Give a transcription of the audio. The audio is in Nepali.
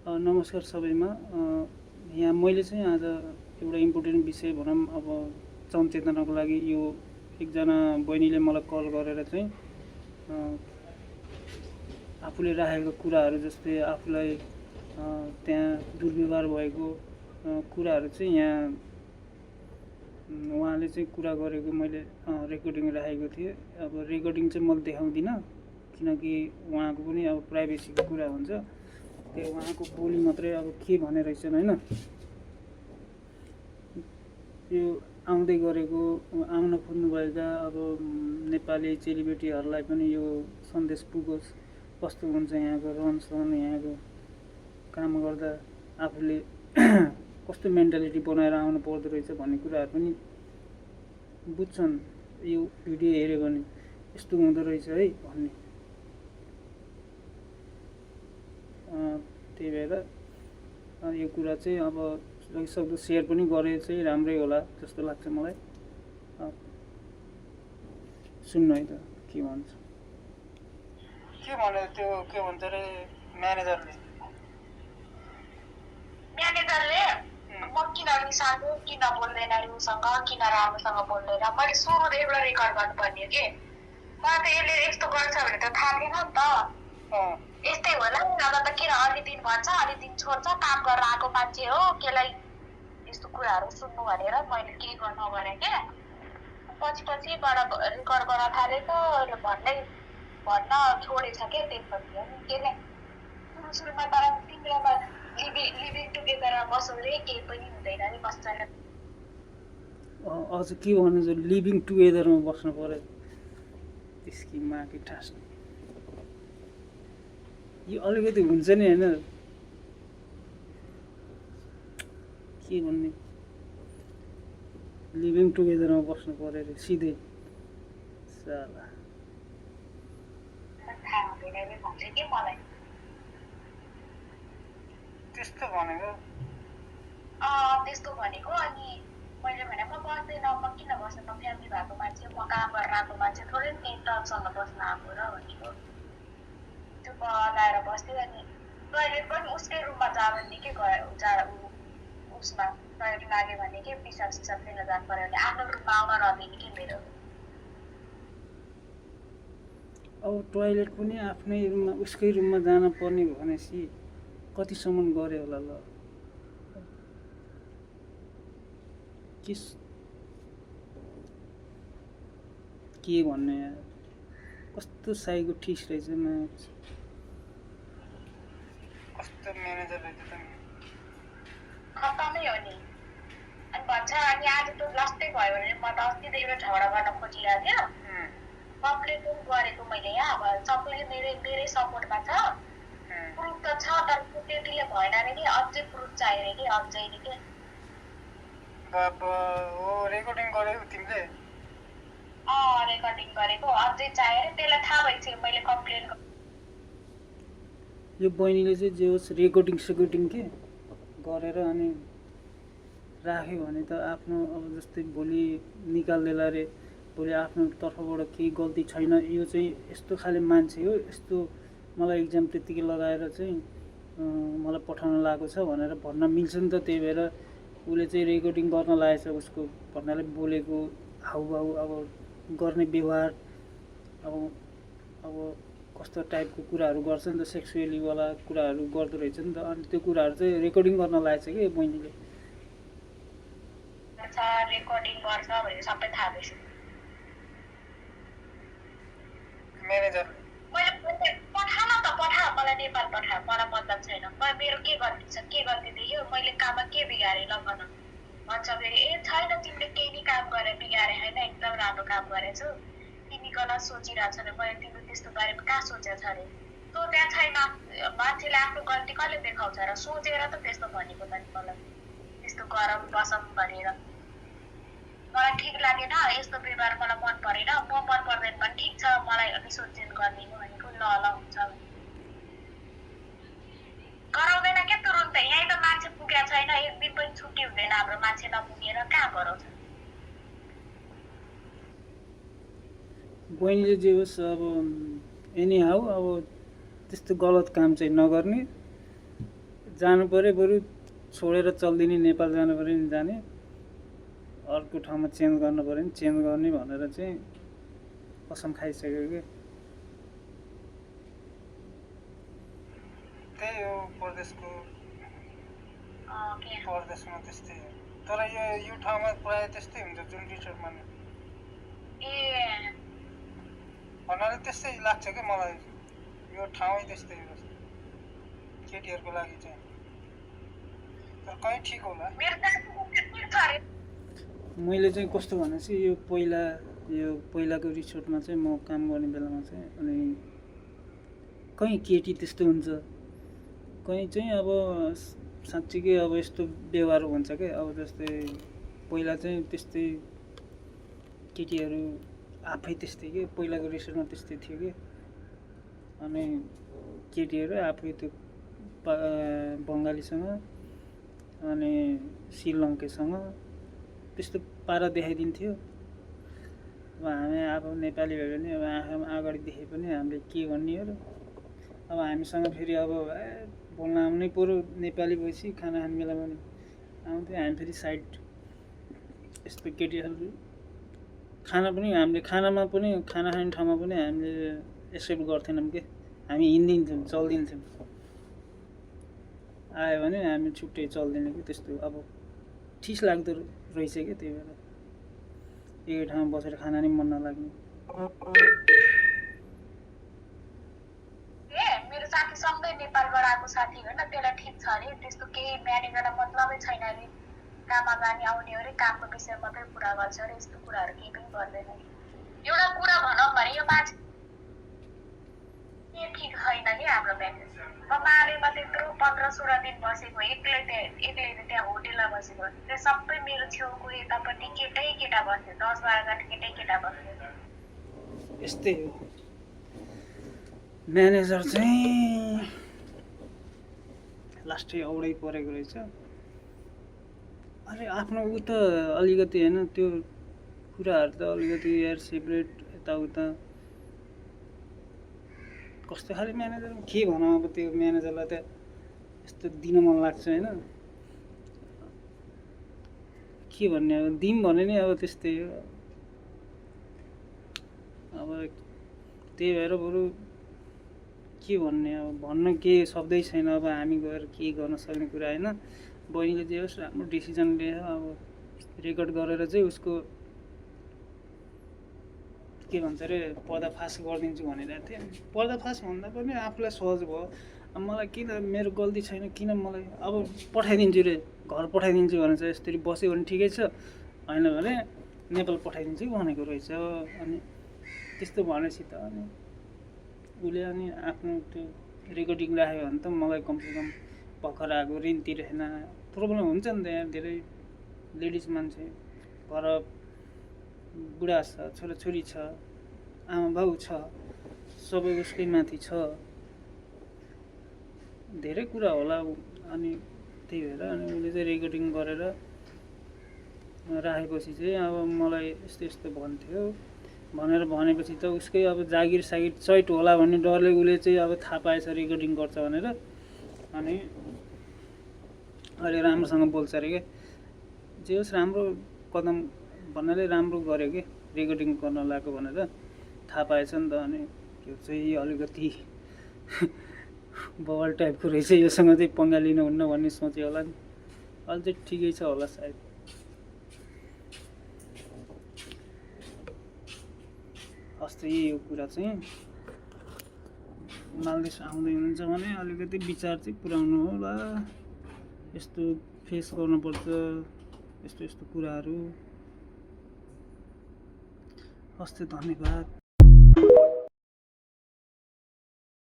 नमस्कार सबैमा। यहाँ मैले चाहिँ आज एउटा इम्पोर्टेन्ट विषय भनौँ अब जनचेतनाको लागि यो एकजना बहिनीले मलाई कल गरेर चाहिँ आफूले राखेको कुराहरू जस्तै आफूलाई त्यहाँ दुर्व्यवहार भएको कुराहरू चाहिँ यहाँ उहाँले चाहिँ कुरा गरेको मैले रेकर्डिङ राखेको थिएँ। अब रेकर्डिङ चाहिँ मैले देखाउँदिनँ किनकि उहाँको पनि अब प्राइभेसीको कुरा हुन्छ। त्यो उहाँको बोली मात्रै अब के भने रहेछन् होइन। यो आउँदै गरेको आउन खोज्नुभएका अब नेपाली चेलीबेटीहरूलाई पनि यो सन्देश पुगोस्, कस्तो हुन्छ यहाँको रहनसहन, यहाँको काम गर्दा आफूले कस्तो मेन्टालिटी बनाएर आउनु पर्दो रहेछ भन्ने कुराहरू पनि बुझ्छन्। यो भिडियो हेऱ्यो भने यस्तो हुँदो रहेछ है भन्ने। त्यही भएर यो कुरा चाहिँ अब जतिसक्दो सेयर पनि गरे चाहिँ राम्रै होला जस्तो लाग्छ मलाई। सुन्नु है त के भन्छ। के भन्यो त्यो के भन्छ अरे म्यानेजरले म किन रिसाएको, किन बोल्दैन अरे उसँग, किन राम्रोसँग बोल्दैन। मैले सुरुदेखिबाट रेकर्ड गर्नुपर्ने हो कि मलाई त यसले यस्तो गर्छ भने त थाहा थिएन नि त। यस्तै होला नभए त किन अलि दिन भन्छ अलि दिन छोड्छ, काम गरेर आएको मान्छे हो, केलाई यस्तो कुराहरू सुन्नु भनेर मैले केही गर्न गरेँ क्या। पछि रेकर्ड गर्न थालेको भन्न छोडेछ क्या। त्यसपछि के नै सुरुमा त तिम्रोमा लिभिङ टुगेदरमा बसौँ रे केही पनि हुँदैन अरे कसैले। अझ के भन्नु लिभिङ टुगेदरमा बस्नु पर्यो त्यसकी माकी ठास। यो अलिकति हुन्छ नि होइन के भन्ने लिभिङ टुगेदरमा बस्नु पर्यो अरे सिधै साला। थाहा हुँदैन अरे भन्छ कि मलाई त्यस्तो भनेको। त्यस्तो भनेको। अनि मैले भने म बस्दैन, म किन बस्नु, म फ्यामिली भएको मान्छे, म काम गरेर आएको मान्छे थोरै नि टपसँग बस्न आएको र भनेको। त्यो लगाएर बस्थ्यो। अनि टोइलेट पनि उसकै रुममा जा भने के उसमा टोइलेट लाग्यो भने के पिसाब सिसाब फेर्न जानु पर्यो भने आफ्नो रुममा आउन नदिने कि मेरो। अब टोइलेट पनि आफ्नै रुममा उसकै रुममा जान पर्ने भनेपछि कतिसम्म गऱ्यो होला ल। के भन्ने कस्तो साइको ठिस रहेछ कस्तो म्यानेजर रहेछ त खत्तमै हो नि। अनि भन्छ अनि आज त लास्टै भयो भने म त अस्तिदेखि झगडा गर्न खोजिरहेको थियो। कम्प्लेन पनि गरेको मैले यहाँ। अब सबैले मेरै सपोर्टमा छ, प्रुफ त छ तर त्यतिले भएन अरे कि अझै प्रुफ चाहियो अरे कि अझै के। रेकर्डिङ गरेको तिमीले? रेकर्डिङ गरेको अझै चाहियो अरे। त्यसलाई थाहा भइसक्यो मैले कम्प्लेन यो बहिनीले चाहिँ जे होस् रेकर्डिङ के गरेर अनि राख्यो भने त आफ्नो अब जस्तै भोलि निकाल्देला रे, भोलि आफ्नो तर्फबाट केही गल्ती छैन, यो चाहिँ यस्तो खाले मान्छे हो, यस्तो मलाई इक्जाम त्यतिकै लगाएर चाहिँ मलाई पठाउन लागेको छ भनेर भन्न मिल्छ नि त। त्यही भएर उसले चाहिँ रेकर्डिङ गर्न लागेछ, उसको भन्नाले बोलेको हाउभाउ अब गर्ने व्यवहार अब कस्तो टाइपको कुराहरू गर्छ नि त, सेक्सुअलीवाला कुराहरू गर्दो रहेछ नि त। अनि त्यो कुराहरू चाहिँ रेकर्डिङ गर्न लागेछ कि बहिनीले। रेकर्डिङ गर्छ भने सबै थाहा भइसक्यो। म्यानेजर मैले पठाउन त पठा, मलाई नेपाल पठा, मलाई मतलब छैन। मेरो के गल्ती छ, के गल्ती देख्यो, मैले काममा के बिगारेँ ल भन। भन्छ फेरि ए छैन तिमीले केही नि काम गरे बिगारे होइन, एकदम राम्रो काम गरेछौ, तिमी गलत सोचिरहेको छ अरे। मैले तिम्रो त्यस्तो बारेमा कहाँ सोचेको छ अरे। सोचेको छैन। मान्छेले आफ्नो गल्ती कसले देखाउँछ र, सोचेर त त्यस्तो भनेको त नि मलाई त्यस्तो गरम बसम भनेर। मलाई ठिक लागेन यस्तो व्यवहार, मलाई मन परेन। म मन पर्दैन भने ठिक छ, मलाई रिस उठ्छेन गरिदिनु भनेको ल हुन्छ गराउँदैन क्या तुरुन्तै। यहीँ त मान्छे पुगेको छैन, एक दिन पनि छुट्टी हुँदैन हाम्रो मान्छे नपुगेर, कहाँ गराउँछ। बहिनीले जे होस् अब एनी हाउ अब त्यस्तो गलत काम चाहिँ नगर्ने, जानु पऱ्यो, बरु छोडेर चल्दिने नेपाल जानु पऱ्यो नि जाने, अर्को ठाउँमा चेन्ज गर्नु पऱ्यो नि चेन्ज गर्ने भनेर चाहिँ कसम खाइसक्यो कि। त्यही हो परदेशको, परदेशमा त्यस्तै हो। तर यो ठाउँमा प्रायः त्यस्तै हुन्छ जुन टी सर्ट मान्ने भन्नाले त्यस्तै लाग्छ क्या मलाई, यो ठाउँै त्यस्तै हो केटीहरूको लागि चाहिँ। तर कहीँ ठिक होला। मैले चाहिँ कस्तो भनेपछि यो पहिलाको रिसोर्टमा चाहिँ म काम गर्ने बेलामा चाहिँ अनि कहीँ केटी त्यस्तो हुन्छ, कहीँ चाहिँ अब साँच्चीकै अब यस्तो व्यवहार हुन्छ क्या। अब जस्तै पहिला चाहिँ त्यस्तै केटीहरू आफै त्यस्तै के, पहिलाको रिसोर्टमा त्यस्तै थियो कि। अनि केटीहरू आफै त्यो बङ्गालीसँग अनि श्रीलङ्केसँग त्यस्तो पारा देखाइदिन्थ्यो। अब हामी अब नेपाली भयो भने अब आँखामा अगाडि देखे पनि हामीले के भन्ने हो र। अब हामीसँग फेरि अब बोल्न आउनै पऱ्यो, नेपाली भएपछि खाना खाने बेलामा पनि आउँथ्यो। हामी फेरि साइड यस्तो केटीहरू खाना पनि हामीले खानामा पनि खाना खाने ठाउँमा पनि हामीले एक्सेप्ट गर्थेनौँ कि, हामी हिँडिदिन्थ्यौँ चल्दिन्थ्यौँ। आयो भने हामी छुट्टै चल्दिनँ कि। त्यस्तो अब ठिस लाग्दो रहेछ क्या। त्यही भएर एकै ठाउँमा बसेर खाना नि मन नलाग्ने। मेरो साथी सँगै नेपालबाट आएको साथी हो नि, त्यसलाई ठिक छ अरे, त्यस्तो केही म्यानेजरलाई मतलबै छैन अरे, काममा जाने आउने अरे, कामको विषयमा मात्रै कुरा गर्छ अरे, यस्तो कुराहरू केही पनि गर्दैन। एउटा कुरा भनौँ भने यो मान्छे ठिक छैन नि हाम्रो म्यानेजर। मालेमा त्यत्रो 15-16 दिन बसेको, एक्लै त्यहाँ होटेलमा बसेको, त्यो सबै मेरो छेउको यतापट्टि केटा बस्यो, 10-12 जना केटा बस्यो। यस्तै हो म्यानेजर चाहिँ लास्टै औडै परेको रहेछ। अरे आफ्नो ऊ त अलिकति होइन, त्यो कुराहरू त अलिकति एयर सेपरेट यताउता। कस्तो खाले म्यानेजर के भनौँ अब, त्यो म्यानेजरलाई त यस्तो दिन मन लाग्छ होइन। के भन्ने अब, दिउँ भने नि अब त्यस्तै हो। अब त्यही भएर बरु के भन्ने, अब भन्न केही शब्दै छैन। अब हामी गएर के गर्न सक्ने कुरा होइन। बहिनीले जे होस् राम्रो डिसिजन लियो। अब रेकर्ड गरेर चाहिँ उसको के भन्छ अरे पर्दाफास गरिदिन्छु भनिरहेको थिएँ। पर्दाफास भन्दा पनि आफूलाई सहज भयो। अब मलाई किन, मेरो गल्ती छैन, किन मलाई अब पठाइदिन्छु रे, घर पठाइदिन्छु भने चाहिँ यसरी बस्यो भने ठिकै छ, होइन भने नेपाल पठाइदिन्छु भनेको रहेछ। अनि त्यस्तो भनेपछि त अनि उसले अनि आफ्नो त्यो रेकर्डिङ राख्यो भने त मलाई कमसेकम भर्खर आएको ऋण तिरेन। प्रब्लम हुन्छ नि त यहाँ, धेरै लेडिज मान्छे, घर बुढा छ, छोराछोरी छ, आमा बाउ छ, सबै उसकै माथि छ, धेरै कुरा होला। अनि त्यही भएर अनि उसले चाहिँ रेकर्डिङ गरेर राखेपछि चाहिँ अब मलाई यस्तो यस्तो भन्थ्यो भनेर भनेपछि त उसकै अब जागिर सागिर चैट होला भन्ने डरले उसले चाहिँ अब थाहा पाएछ रेकर्डिङ गर्छ भनेर। अनि अहिले राम्रोसँग बोल्छ अरे क्या। जे होस् राम्रो कदम भन्नाले राम्रो गर्यो कि, रेकर्डिङ गर्न लाग्यो भनेर थाहा पाएछ नि त। अनि त्यो चाहिँ अलिकति बवाल टाइपको रहेछ, योसँग चाहिँ पङ्गा लिनुहुन्न भन्ने सोच्यो होला नि। अहिले चाहिँ ठिकै छ होला सायद। अस्ति यो कुरा चाहिँ मालदेश आउँदै हुनुहुन्छ भने अलिकति विचार चाहिँ पुर्याउनु होला। यस्तो फेस गर्नुपर्छ यस्तो यस्तो कुराहरू। हस् त, धन्यवाद।